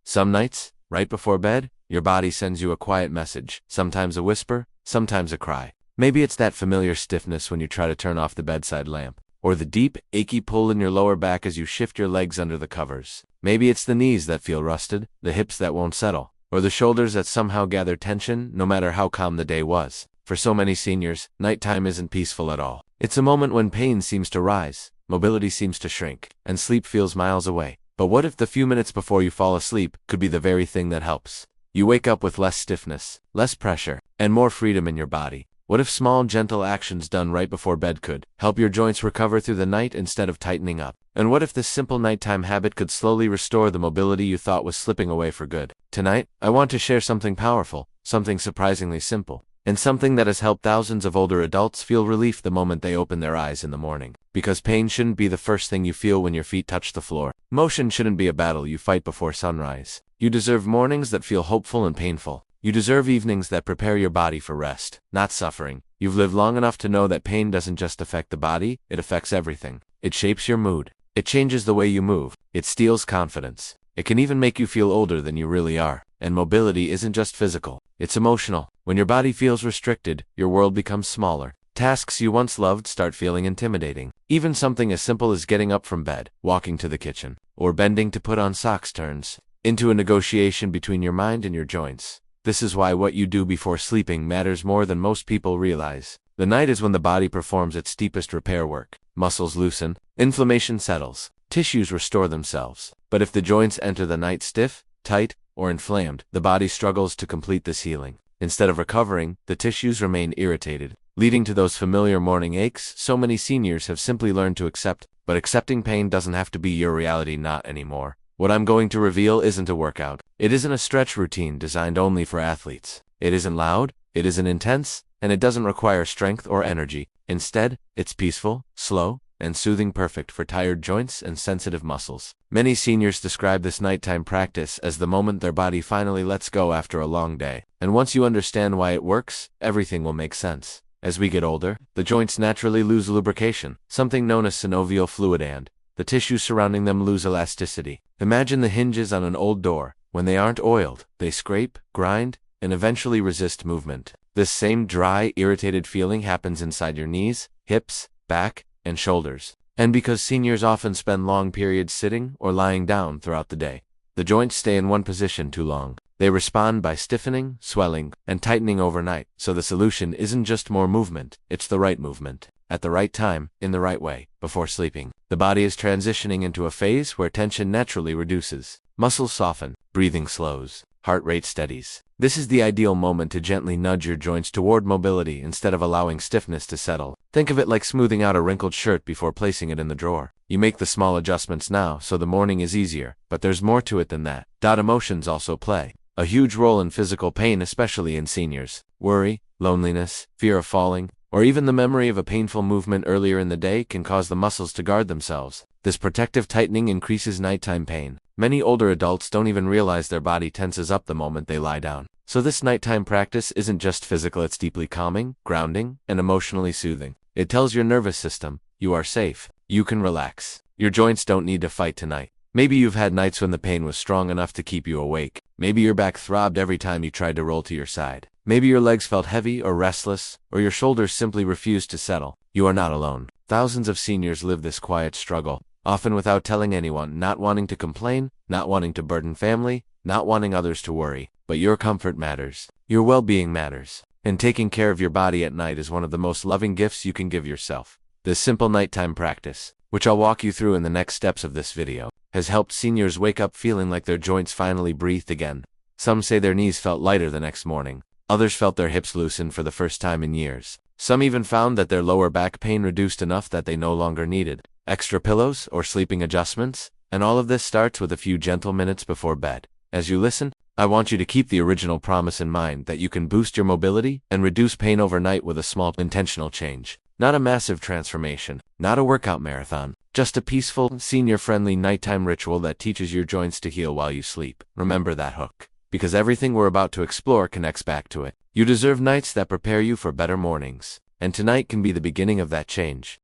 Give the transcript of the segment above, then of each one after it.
Some nights, right before bed, your body sends you a quiet message, sometimes a whisper, sometimes a cry. Maybe it's that familiar stiffness when you try to turn off the bedside lamp, or the deep, achy pull in your lower back as you shift your legs under the covers. Maybe it's the knees that feel rusted, the hips that won't settle, or the shoulders that somehow gather tension no matter how calm the day was. For so many seniors, nighttime isn't peaceful at all. It's a moment when pain seems to rise, mobility seems to shrink, and sleep feels miles away. But what if the few minutes before you fall asleep could be the very thing that helps? You wake up with less stiffness, less pressure, and more freedom in your body. What if small, gentle actions done right before bed could help your joints recover through the night instead of tightening up? And what if this simple nighttime habit could slowly restore the mobility you thought was slipping away for good? Tonight, I want to share something powerful, something surprisingly simple, and something that has helped thousands of older adults feel relief the moment they open their eyes in the morning. Because pain shouldn't be the first thing you feel when your feet touch the floor. Motion shouldn't be a battle you fight before sunrise. You deserve mornings that feel hopeful and painful. You deserve evenings that prepare your body for rest, not suffering. You've lived long enough to know that pain doesn't just affect the body, it affects everything. It shapes your mood. It changes the way you move. It steals confidence. It can even make you feel older than you really are. And mobility isn't just physical, it's emotional. When your body feels restricted, your world becomes smaller. Tasks you once loved start feeling intimidating. Even something as simple as getting up from bed, walking to the kitchen, or bending to put on socks turns into a negotiation between your mind and your joints. This is why what you do before sleeping matters more than most people realize. The night is when the body performs its deepest repair work. Muscles loosen, inflammation settles, tissues restore themselves. But if the joints enter the night stiff, tight, or inflamed, the body struggles to complete this healing. Instead of recovering, the tissues remain irritated, leading to those familiar morning aches so many seniors have simply learned to accept. But accepting pain doesn't have to be your reality, not anymore. What I'm going to reveal isn't a workout. It isn't a stretch routine designed only for athletes. It isn't loud, it isn't intense, and it doesn't require strength or energy. Instead, it's peaceful, slow, and soothing, perfect for tired joints and sensitive muscles. Many seniors describe this nighttime practice as the moment their body finally lets go after a long day. And once you understand why it works, everything will make sense. As we get older, the joints naturally lose lubrication, something known as synovial fluid, and the tissues surrounding them lose elasticity. Imagine the hinges on an old door. When they aren't oiled, they scrape, grind, and eventually resist movement. This same dry, irritated feeling happens inside your knees, hips, back, and shoulders. And because seniors often spend long periods sitting or lying down throughout the day, the joints stay in one position too long. They respond by stiffening, swelling, and tightening overnight. So the solution isn't just more movement, it's the right movement, at the right time, in the right way. Before sleeping, the body is transitioning into a phase where tension naturally reduces. Muscles soften, breathing slows, heart rate steadies. This is the ideal moment to gently nudge your joints toward mobility instead of allowing stiffness to settle. Think of it like smoothing out a wrinkled shirt before placing it in the drawer. You make the small adjustments now so the morning is easier, but there's more to it than that. Emotions also play a huge role in physical pain, especially in seniors. Worry, loneliness, fear of falling, or even the memory of a painful movement earlier in the day can cause the muscles to guard themselves. This protective tightening increases nighttime pain. Many older adults don't even realize their body tenses up the moment they lie down. So this nighttime practice isn't just physical, it's deeply calming, grounding, and emotionally soothing. It tells your nervous system, you are safe, you can relax. Your joints don't need to fight tonight. Maybe you've had nights when the pain was strong enough to keep you awake. Maybe your back throbbed every time you tried to roll to your side. Maybe your legs felt heavy or restless, or your shoulders simply refused to settle. You are not alone. Thousands of seniors live this quiet struggle, often without telling anyone, not wanting to complain, not wanting to burden family, not wanting others to worry. But your comfort matters. Your well-being matters. And taking care of your body at night is one of the most loving gifts you can give yourself. This simple nighttime practice, which I'll walk you through in the next steps of this video, has helped seniors wake up feeling like their joints finally breathed again. Some say their knees felt lighter the next morning. Others felt their hips loosen for the first time in years. Some even found that their lower back pain reduced enough that they no longer needed extra pillows or sleeping adjustments. And all of this starts with a few gentle minutes before bed. As you listen, I want you to keep the original promise in mind that you can boost your mobility and reduce pain overnight with a small intentional change. Not a massive transformation, not a workout marathon, just a peaceful, senior-friendly nighttime ritual that teaches your joints to heal while you sleep. Remember that hook, because everything we're about to explore connects back to it. You deserve nights that prepare you for better mornings, and tonight can be the beginning of that change.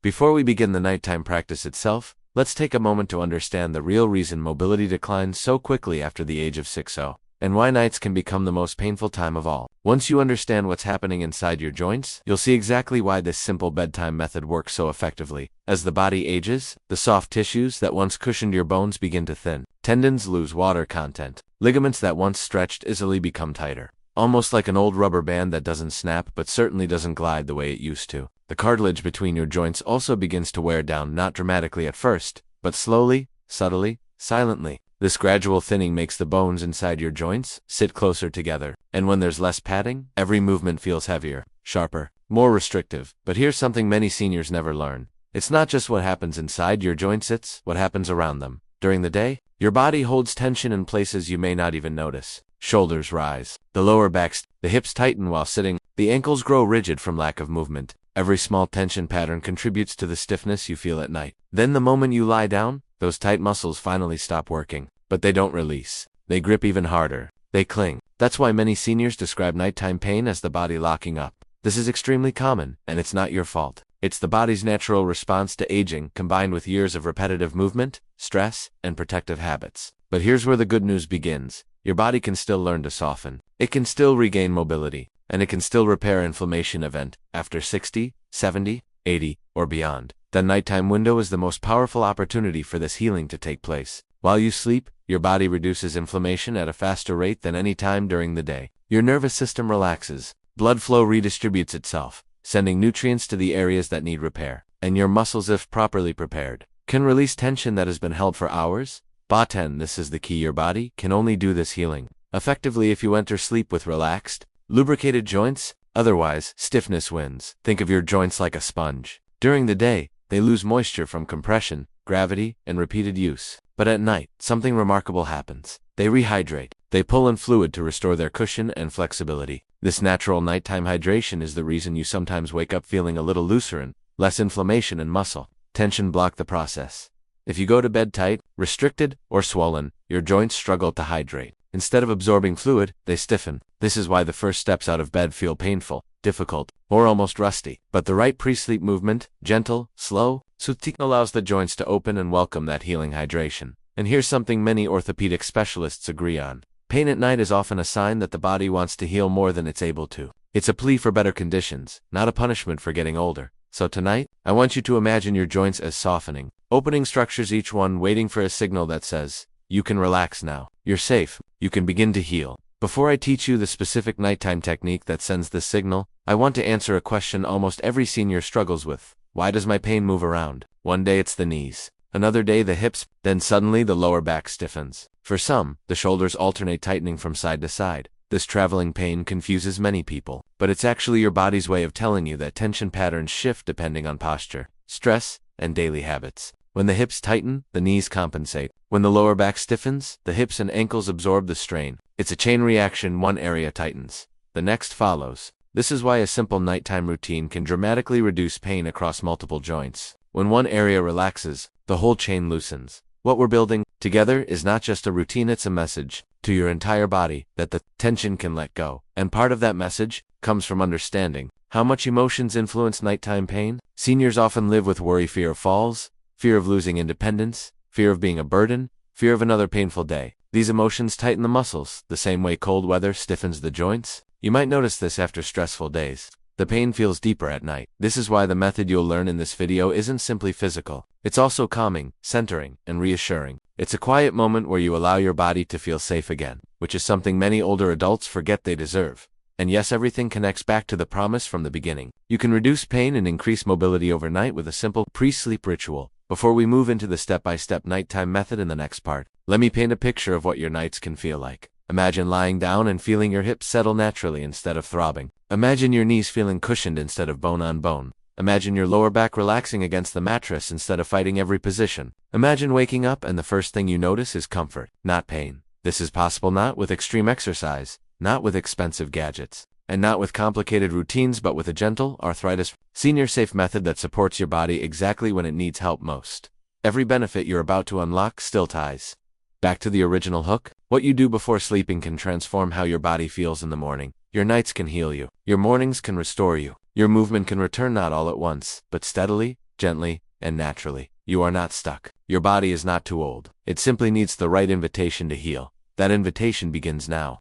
Before we begin the nighttime practice itself, let's take a moment to understand the real reason mobility declines so quickly after the age of 60, and why nights can become the most painful time of all. Once you understand what's happening inside your joints, you'll see exactly why this simple bedtime method works so effectively. As the body ages, the soft tissues that once cushioned your bones begin to thin. Tendons lose water content. Ligaments that once stretched easily become tighter. Almost like an old rubber band that doesn't snap but certainly doesn't glide the way it used to. The cartilage between your joints also begins to wear down, not dramatically at first, but slowly, subtly, silently. This gradual thinning makes the bones inside your joints sit closer together, and when there's less padding, every movement feels heavier, sharper, more restrictive. But here's something many seniors never learn. It's not just what happens inside your joints, it's what happens around them. During the day, your body holds tension in places you may not even notice. Shoulders rise, the lower back, the hips tighten while sitting, the ankles grow rigid from lack of movement. Every small tension pattern contributes to the stiffness you feel at night. Then the moment you lie down, those tight muscles finally stop working. But they don't release. They grip even harder. They cling. That's why many seniors describe nighttime pain as the body locking up. This is extremely common, and it's not your fault. It's the body's natural response to aging combined with years of repetitive movement, stress, and protective habits. But here's where the good news begins. Your body can still learn to soften. It can still regain mobility, and it can still repair inflammation event after 60, 70, 80, or beyond. The nighttime window is the most powerful opportunity for this healing to take place. While you sleep, your body reduces inflammation at a faster rate than any time during the day. Your nervous system relaxes. Blood flow redistributes itself, sending nutrients to the areas that need repair. And your muscles, if properly prepared, can release tension that has been held for hours. But this is the key. Your body can only do this healing effectively if you enter sleep with relaxed, lubricated joints. Otherwise, stiffness wins. Think of your joints like a sponge. During the day, they lose moisture from compression, gravity, and repeated use. But at night, something remarkable happens. They rehydrate. They pull in fluid to restore their cushion and flexibility. This natural nighttime hydration is the reason you sometimes wake up feeling a little looser and less inflammation and muscle tension block the process. If you go to bed tight, restricted, or swollen, your joints struggle to hydrate. Instead of absorbing fluid, they stiffen. This is why the first steps out of bed feel painful, difficult, or almost rusty. But the right pre-sleep movement, gentle, slow, soothing, allows the joints to open and welcome that healing hydration. And here's something many orthopedic specialists agree on. Pain at night is often a sign that the body wants to heal more than it's able to. It's a plea for better conditions, not a punishment for getting older. So tonight, I want you to imagine your joints as softening, opening structures, each one waiting for a signal that says, you can relax now. You're safe. You can begin to heal. Before I teach you the specific nighttime technique that sends this signal, I want to answer a question almost every senior struggles with. Why does my pain move around? One day it's the knees, another day the hips, then suddenly the lower back stiffens. For some, the shoulders alternate tightening from side to side. This traveling pain confuses many people, but it's actually your body's way of telling you that tension patterns shift depending on posture, stress, and daily habits. When the hips tighten, the knees compensate. When the lower back stiffens, the hips and ankles absorb the strain. It's a chain reaction. One area tightens, the next follows. This is why a simple nighttime routine can dramatically reduce pain across multiple joints. When one area relaxes, the whole chain loosens. What we're building together is not just a routine, it's a message to your entire body that the tension can let go. And part of that message comes from understanding how much emotions influence nighttime pain. Seniors often live with worry, fear of falls, fear of losing independence, fear of being a burden, fear of another painful day. These emotions tighten the muscles, the same way cold weather stiffens the joints. You might notice this after stressful days. The pain feels deeper at night. This is why the method you'll learn in this video isn't simply physical. It's also calming, centering, and reassuring. It's a quiet moment where you allow your body to feel safe again, which is something many older adults forget they deserve. And yes, everything connects back to the promise from the beginning. You can reduce pain and increase mobility overnight with a simple pre-sleep ritual. Before we move into the step-by-step nighttime method in the next part, let me paint a picture of what your nights can feel like. Imagine lying down and feeling your hips settle naturally instead of throbbing. Imagine your knees feeling cushioned instead of bone on bone. Imagine your lower back relaxing against the mattress instead of fighting every position. Imagine waking up and the first thing you notice is comfort, not pain. This is possible not with extreme exercise, not with expensive gadgets, and not with complicated routines, but with a gentle, arthritis senior-safe method that supports your body exactly when it needs help most. Every benefit you're about to unlock still ties back to the original hook. What you do before sleeping can transform how your body feels in the morning. Your nights can heal you. Your mornings can restore you. Your movement can return, not all at once, but steadily, gently, and naturally. You are not stuck. your body is not too old. It simply needs the right invitation to heal. That invitation begins now.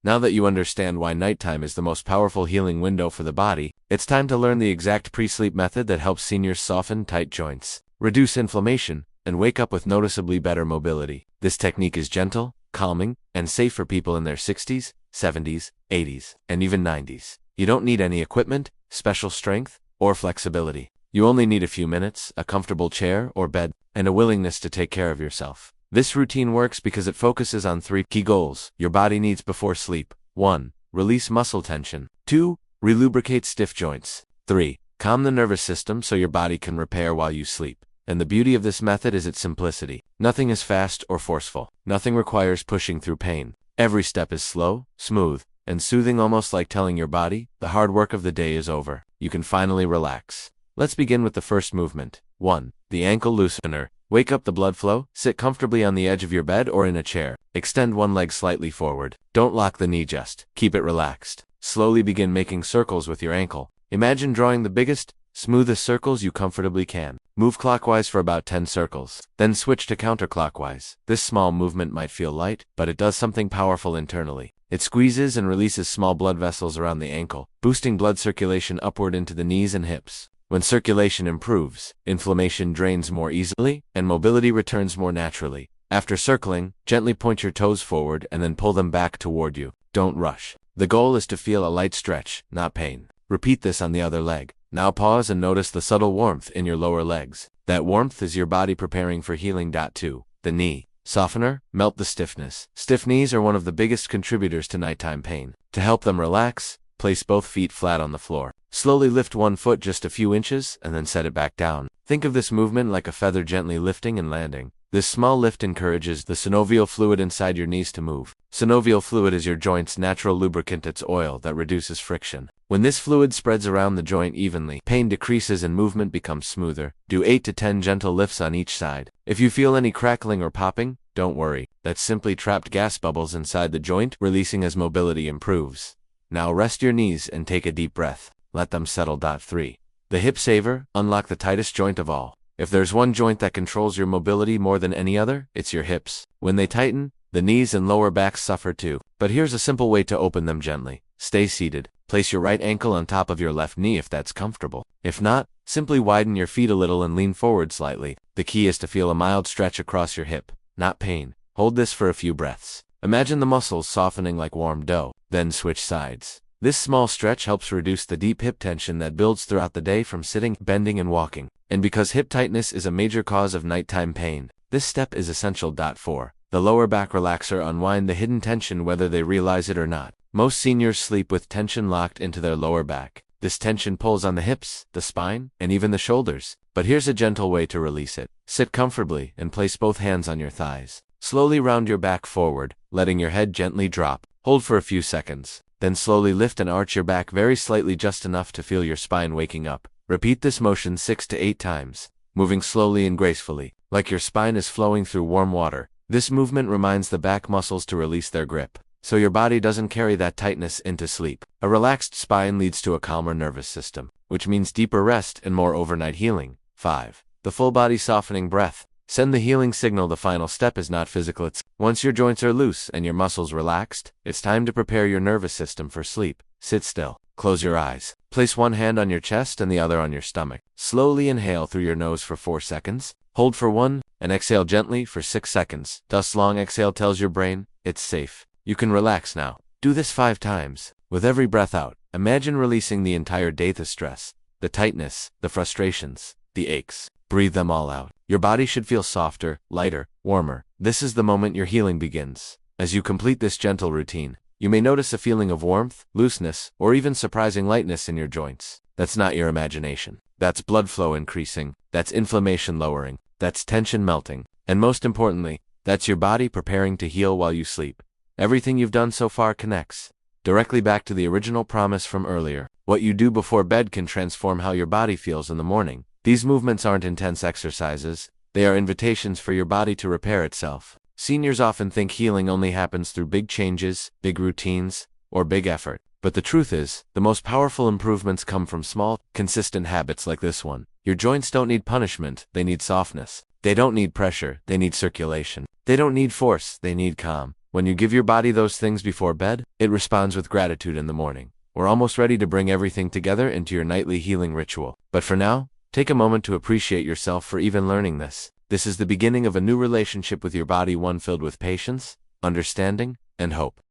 Now that you understand why nighttime is the most powerful healing window for the body, it's time to learn the exact pre-sleep method that helps seniors soften tight joints, reduce inflammation, and wake up with noticeably better mobility. This technique is gentle, calming, and safe for people in their 60s, 70s, 80s, and even 90s. You don't need any equipment, special strength, or flexibility. You only need a few minutes, a comfortable chair or bed, and a willingness to take care of yourself. This routine works because it focuses on 3 key goals your body needs before sleep. 1. Release muscle tension. 2. Relubricate stiff joints. 3. Calm the nervous system so your body can repair while you sleep. And the beauty of this method is its simplicity. Nothing is fast or forceful. Nothing requires pushing through pain. Every step is slow, smooth, and soothing, almost like telling your body, the hard work of the day is over. You can finally relax. Let's begin with the first movement. 1. The ankle loosener. Wake up the blood flow. Sit comfortably on the edge of your bed or in a chair. Extend one leg slightly forward. Don't lock the knee, just keep it relaxed. Slowly begin making circles with your ankle. Imagine drawing the biggest, smoothest circles you comfortably can. Move clockwise for about 10 circles. Then switch to counterclockwise. This small movement might feel light, but it does something powerful internally. It squeezes and releases small blood vessels around the ankle, boosting blood circulation upward into the knees and hips. When circulation improves, inflammation drains more easily, and mobility returns more naturally. After circling, gently point your toes forward and then pull them back toward you. Don't rush. The goal is to feel a light stretch, not pain. Repeat this on the other leg. Now pause and notice the subtle warmth in your lower legs. That warmth is your body preparing for healing. 2. The knee softener. Melt the stiffness. Stiff knees are one of the biggest contributors to nighttime pain. To help them relax, place both feet flat on the floor. Slowly lift one foot just a few inches and then set it back down. Think of this movement like a feather gently lifting and landing. This small lift encourages the synovial fluid inside your knees to move. Synovial fluid is your joint's natural lubricant. It's oil that reduces friction. When this fluid spreads around the joint evenly, pain decreases and movement becomes smoother. Do 8 to 10 gentle lifts on each side. If you feel any crackling or popping, don't worry. That's simply trapped gas bubbles inside the joint, releasing as mobility improves. Now rest your knees and take a deep breath. Let them settle. 3. The hip saver. Unlock the tightest joint of all. If there's one joint that controls your mobility more than any other, it's your hips. When they tighten, the knees and lower backs suffer too. But here's a simple way to open them gently. Stay seated. Place your right ankle on top of your left knee if that's comfortable. If not, simply widen your feet a little and lean forward slightly. The key is to feel a mild stretch across your hip, not pain. Hold this for a few breaths. Imagine the muscles softening like warm dough. Then switch sides. This small stretch helps reduce the deep hip tension that builds throughout the day from sitting, bending, and walking. And because hip tightness is a major cause of nighttime pain, this step is essential. 4. The lower back relaxer. Unwind the hidden tension whether they realize it or not. Most seniors sleep with tension locked into their lower back. This tension pulls on the hips, the spine, and even the shoulders. But here's a gentle way to release it. Sit comfortably and place both hands on your thighs. Slowly round your back forward, letting your head gently drop. Hold for a few seconds. Then slowly lift and arch your back very slightly, just enough to feel your spine waking up. Repeat this motion 6 to 8 times, moving slowly and gracefully, like your spine is flowing through warm water. This movement reminds the back muscles to release their grip, so your body doesn't carry that tightness into sleep. A relaxed spine leads to a calmer nervous system, which means deeper rest and more overnight healing. 5. The full body softening breath. Send the healing signal. The final step is not physical. Once your joints are loose and your muscles relaxed, it's time to prepare your nervous system for sleep. Sit still. Close your eyes. Place one hand on your chest and the other on your stomach. Slowly inhale through your nose for 4 seconds. Hold for 1, and exhale gently for 6 seconds. This long exhale tells your brain, it's safe. You can relax now. Do this 5 times. With every breath out, imagine releasing the entire day, the stress, the tightness, the frustrations, the aches. Breathe them all out. Your body should feel softer, lighter, warmer. This is the moment your healing begins. As you complete this gentle routine, you may notice a feeling of warmth, looseness, or even surprising lightness in your joints. That's not your imagination. That's blood flow increasing. That's inflammation lowering. That's tension melting. And most importantly, that's your body preparing to heal while you sleep. Everything you've done so far connects directly back to the original promise from earlier. What you do before bed can transform how your body feels in the morning. These movements aren't intense exercises. They are invitations for your body to repair itself. Seniors often think healing only happens through big changes, big routines, or big effort. But the truth is, the most powerful improvements come from small, consistent habits like this one. Your joints don't need punishment, they need softness. They don't need pressure, they need circulation. They don't need force, they need calm. When you give your body those things before bed, it responds with gratitude in the morning. We're almost ready to bring everything together into your nightly healing ritual. But for now, take a moment to appreciate yourself for even learning this. This is the beginning of a new relationship with your body, one filled with patience, understanding, and hope.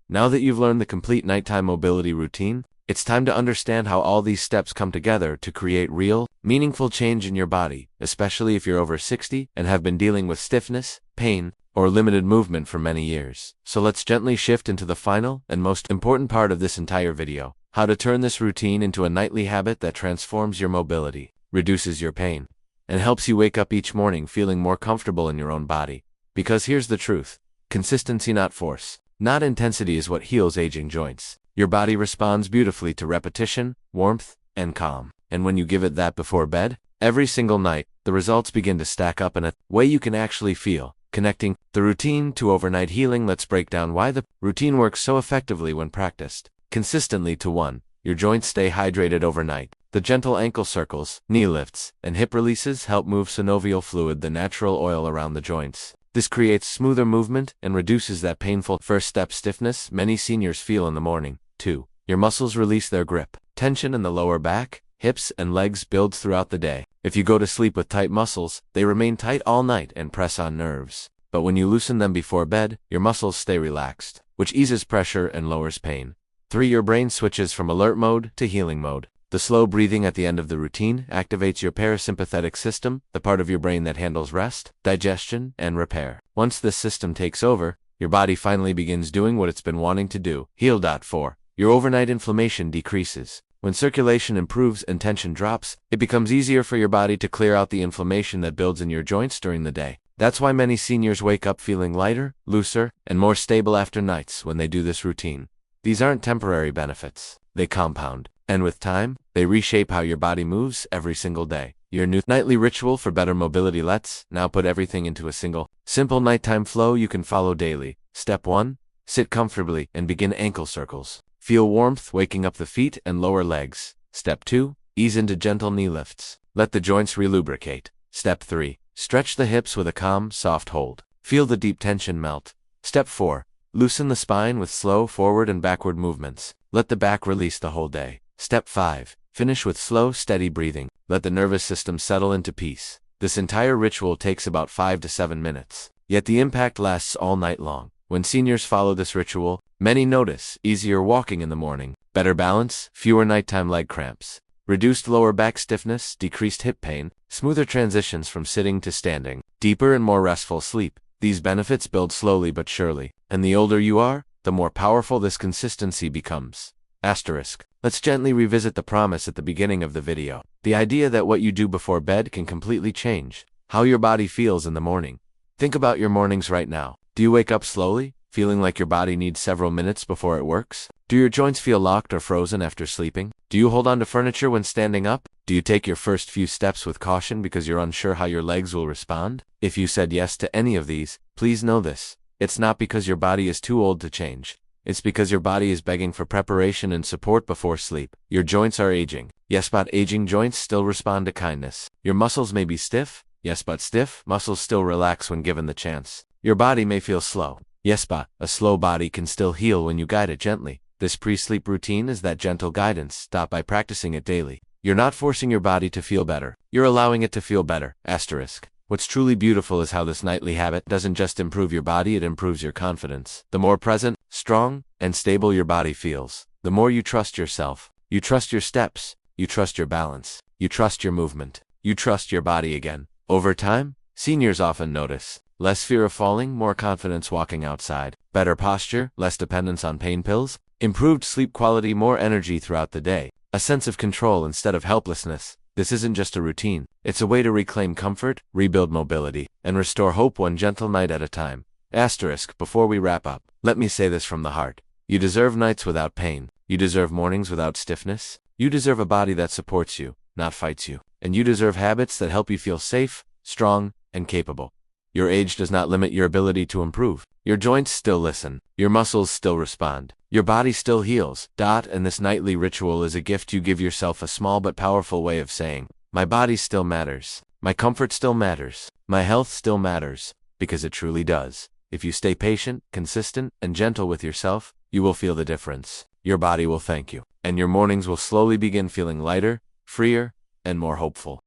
Now that you've learned the complete nighttime mobility routine, it's time to understand how all these steps come together to create real, meaningful change in your body, especially if you're over 60 and have been dealing with stiffness, pain, or limited movement for many years. So let's gently shift into the final and most important part of this entire video: how to turn this routine into a nightly habit that transforms your mobility, reduces your pain, and helps you wake up each morning feeling more comfortable in your own body. Because here's the truth: consistency, not force, not intensity, is what heals aging joints. Your body responds beautifully to repetition, warmth, and calm. And when you give it that before bed, every single night, the results begin to stack up in a way you can actually feel. Connecting the routine to overnight healing, let's break down why the routine works so effectively when practiced consistently. To 1. Your joints stay hydrated overnight. The gentle ankle circles, knee lifts, and hip releases help move synovial fluid, the natural oil, around the joints. This creates smoother movement and reduces that painful first-step stiffness many seniors feel in the morning. 2. Your muscles release their grip. Tension in the lower back, hips, and legs builds throughout the day. If you go to sleep with tight muscles, they remain tight all night and press on nerves. But when you loosen them before bed, your muscles stay relaxed, which eases pressure and lowers pain. 3. Your brain switches from alert mode to healing mode. The slow breathing at the end of the routine activates your parasympathetic system, the part of your brain that handles rest, digestion, and repair. Once this system takes over, your body finally begins doing what it's been wanting to do: heal. 4. Your overnight inflammation decreases. When circulation improves and tension drops, it becomes easier for your body to clear out the inflammation that builds in your joints during the day. That's why many seniors wake up feeling lighter, looser, and more stable after nights when they do this routine. These aren't temporary benefits. They compound. And with time, they reshape how your body moves every single day. Your new nightly ritual for better mobility. Let's now put everything into a single, simple nighttime flow you can follow daily. Step 1. Sit comfortably and begin ankle circles. Feel warmth waking up the feet and lower legs. Step 2. Ease into gentle knee lifts. Let the joints relubricate. Step 3. Stretch the hips with a calm, soft hold. Feel the deep tension melt. Step 4. Loosen the spine with slow forward and backward movements. Let the back release the whole day. Step 5. Finish with slow, steady breathing. Let the nervous system settle into peace. This entire ritual takes about 5 to 7 minutes. Yet the impact lasts all night long. When seniors follow this ritual, many notice easier walking in the morning, better balance, fewer nighttime leg cramps, reduced lower back stiffness, decreased hip pain, smoother transitions from sitting to standing, deeper and more restful sleep. These benefits build slowly but surely, and the older you are, the more powerful this consistency becomes. Asterisk. Let's gently revisit the promise at the beginning of the video. The idea that what you do before bed can completely change how your body feels in the morning. Think about your mornings right now. Do you wake up slowly, feeling like your body needs several minutes before it works? Do your joints feel locked or frozen after sleeping? Do you hold on to furniture when standing up? Do you take your first few steps with caution because you're unsure how your legs will respond? If you said yes to any of these, please know this: it's not because your body is too old to change. It's because your body is begging for preparation and support before sleep. Your joints are aging. Yes, but aging joints still respond to kindness. Your muscles may be stiff. Yes, but stiff muscles still relax when given the chance. Your body may feel slow. Yes, but a slow body can still heal when you guide it gently. This pre-sleep routine is that gentle guidance. Stop by practicing it daily. You're not forcing your body to feel better. You're allowing it to feel better. Asterisk. What's truly beautiful is how this nightly habit doesn't just improve your body, it improves your confidence. The more present, strong, and stable your body feels, the more you trust yourself. You trust your steps. You trust your balance. You trust your movement. You trust your body again. Over time, seniors often notice less fear of falling, more confidence walking outside, better posture, less dependence on pain pills, improved sleep quality, more energy throughout the day, a sense of control instead of helplessness. This isn't just a routine. It's a way to reclaim comfort, rebuild mobility, and restore hope one gentle night at a time. Asterisk. Before we wrap up, let me say this from the heart. You deserve nights without pain. You deserve mornings without stiffness. You deserve a body that supports you, not fights you. And you deserve habits that help you feel safe, strong, and capable. Your age does not limit your ability to improve. Your joints still listen. Your muscles still respond. Your body still heals. And this nightly ritual is a gift you give yourself, a small but powerful way of saying, my body still matters. My comfort still matters. My health still matters, because it truly does. If you stay patient, consistent, and gentle with yourself, you will feel the difference. Your body will thank you, and your mornings will slowly begin feeling lighter, freer, and more hopeful.